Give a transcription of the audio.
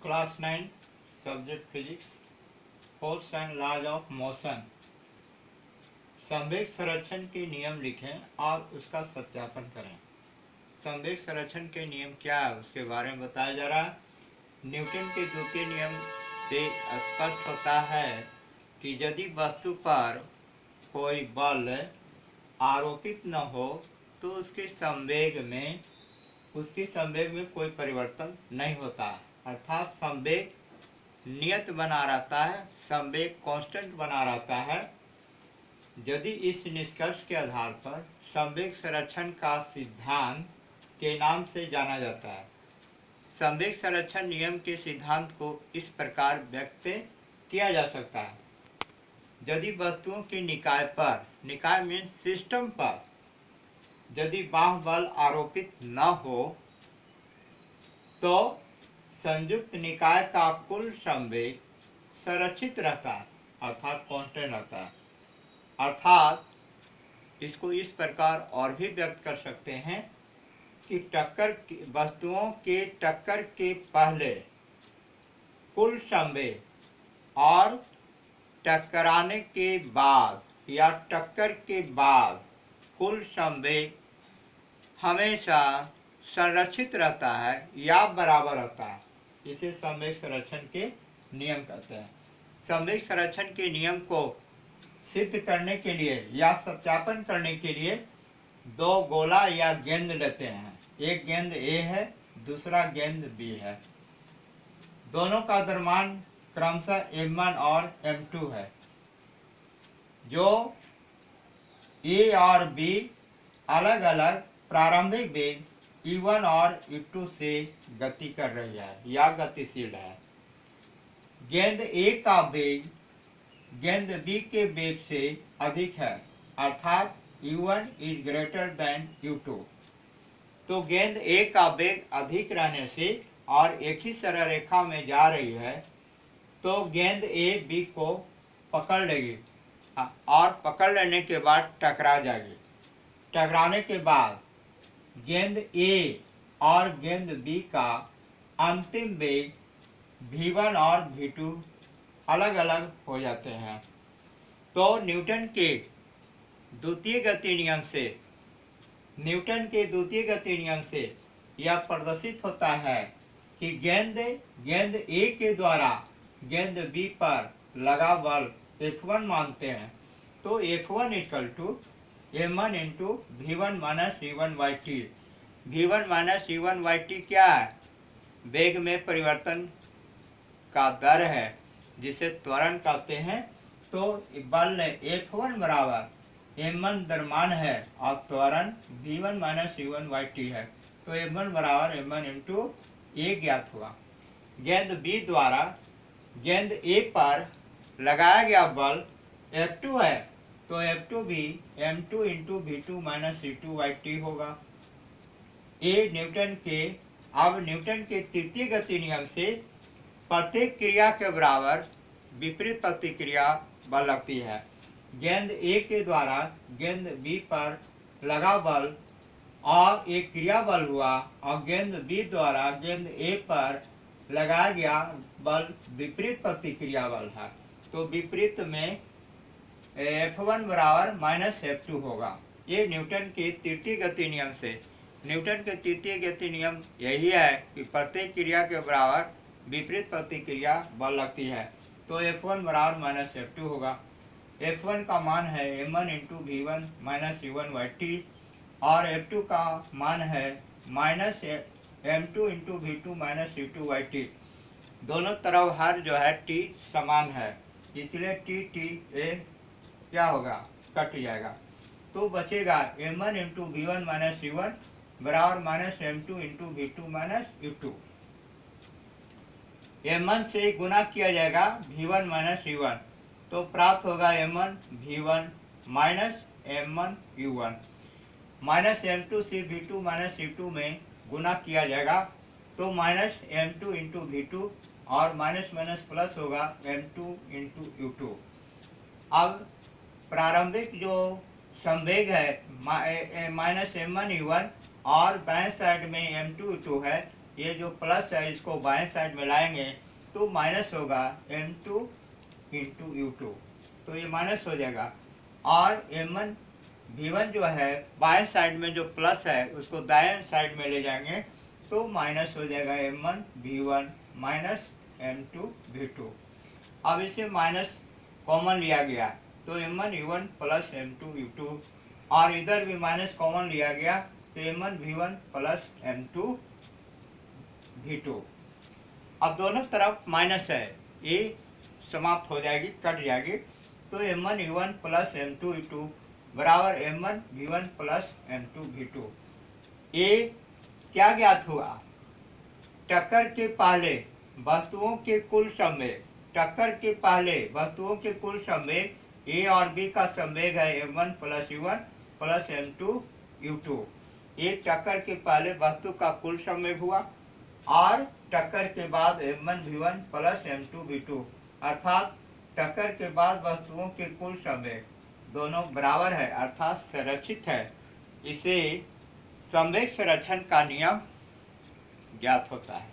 Class 9 subject physics force and laws of motion. संवेग संरक्षण के नियम लिखें और उसका सत्यापन करें। संवेग संरक्षण के नियम क्या है उसके बारे में बताया जा रहा है। न्यूटन के द्वितीय नियम से स्पष्ट होता है कि यदि वस्तु पर कोई बल आरोपित न हो तो उसकी संवेग में कोई परिवर्तन नहीं होता, अर्थात संवेग नियत बना रहता है, संवेग कांस्टेंट बना रहता है। यदि इस निष्कर्ष के आधार पर संवेग संरक्षण का सिद्धांत के नाम से जाना जाता है। संवेग संरक्षण नियम के सिद्धांत को इस प्रकार व्यक्त किया जा सकता है। यदि वस्तुओं के निकाय मीन्स सिस्टम पर यदि बाह्य बल आरोपित न हो तो संयुक्त निकाय का कुल संवेग संरक्षित रहता है, अर्थात कांस्टेंट रहता है। अर्थात इसको इस प्रकार और भी व्यक्त कर सकते हैं कि वस्तुओं के टक्कर के पहले कुल संवेग और टकराने के बाद या टक्कर के बाद कुल संवेग हमेशा संरक्षित रहता है या बराबर रहता है। इसे संवेग संरक्षण के नियम कहते हैं। संवेग संरक्षण के नियम को सिद्ध करने के लिए या सत्यापन करने के लिए दो गोला या गेंद लेते हैं। एक गेंद A है, दूसरा गेंद B है। दोनों का द्रव्यमान क्रमशः M1 और M2 है। जो A और B अलग अलग प्रारंभिक वेग E1 और E2 से गति कर रही है या गतिशील है। गेंद A का वेग गेंद B के वेग से अधिक है, अर्थात U1 is greater than U2। तो गेंद A का वेग अधिक रहने से और एक ही सरल रेखा में जा रही है तो गेंद A B को पकड़ लेगी और पकड़ लेने के बाद टकरा जाएगी। टकराने के बाद गेंद A और गेंद B का अंतिम वेग V1 और V2 अलग अलग हो जाते हैं। तो न्यूटन के द्वितीय गति नियम से यह प्रदर्शित होता है कि गेंद A के द्वारा गेंद B पर लगा बल F1 मानते हैं तो F1 m1 into V1 minus E1/t। V1 minus E1/t क्या है? वेग में परिवर्तन का दर है जिसे त्वरण कहते हैं। तो बल F1 बराबर m1 द्रव्यमान है और त्वरण V1 माइनस E1/t है। तो m1 बराबर m1 इंटू A ज्ञात हुआ। गेंद B द्वारा गेंद A पर लगाया गया बल F2 है तो F2 भी m2 into V2 minus E2/t होगा। अब न्यूटन के तृतीय गति नियम से प्रत्येक क्रिया के बराबर विपरीत प्रतिक्रिया बल लगती है। गेंद A के द्वारा गेंद B पर लगा बल और एक क्रिया बल हुआ और गेंद B द्वारा गेंद A पर लगाया गया बल विपरीत प्रतिक्रिया बल है। तो विपरीत में F1 बराबर माइनस F2 होगा। ये न्यूटन के तृतीय गति नियम से। न्यूटन के तृतीय गति नियम यही है कि प्रत्येक क्रिया के बराबर विपरीत प्रतिक्रिया बल लगती है। तो F1 बराबर माइनस F2 होगा। F1 का मान है m1 into V1 minus E1/t और F2 का मान है minus m2 into V2 minus E2/t। दोनों तरफ हर जो है t समान है, इसलिए a क्या होगा, कट जाएगा। तो बचेगा m1 into V1 minus E1 बराबर minus m2 into V2 minus E2। m1 से गुना किया जाएगा V1 माइनस E1 तो प्राप्त होगा m1 V1 minus m1 U1 minus m2 से V2 माइनस E2 में गुना किया जाएगा तो माइनस m2 इंटू V2 और माइनस माइनस प्लस होगा m2 इंटू U2। अब प्रारंभिक जो संवेग है माइनस m1 U1 और दाएं साइड में m2 U2 है ये जो प्लस है इसको बाएं साइड में लाएंगे तो माइनस होगा m2 इंटू u2, तो ये माइनस हो जाएगा। और m1 v1 जो है बाएं साइड में जो प्लस है उसको दाएं साइड में ले जाएंगे तो माइनस हो जाएगा m1 v1 minus m2 v2। अब इसे माइनस कॉमन लिया गया तो m1 u1 plus m2 u2, और इधर भी माइनस कॉमन लिया गया तो m1 v1 plus m2 v2। अब दोनों तरफ माइनस है, ये समाप्त हो जाएगी, कट जाएगी, तो m1 u1 plus m2 u2 बराबर m1 v1 plus m2 v2। ये क्या ज्ञात हुआ? टक्कर के पहले वस्तुओं के कुल संवेग, टक्कर के पहले वस्तुओं के कुल संवेग ए और बी का संवेग है m1 plus u1 plus m2 u2। ये टक्कर के पहले वस्तु का कुल संवेग हुआ, और टक्कर के बाद m1 v1 plus m2 v2, अर्थात टक्कर के बाद वस्तुओं के कुल संवेग दोनों बराबर है अर्थात संरक्षित है। इसे संवेग संरक्षण का नियम ज्ञात होता है।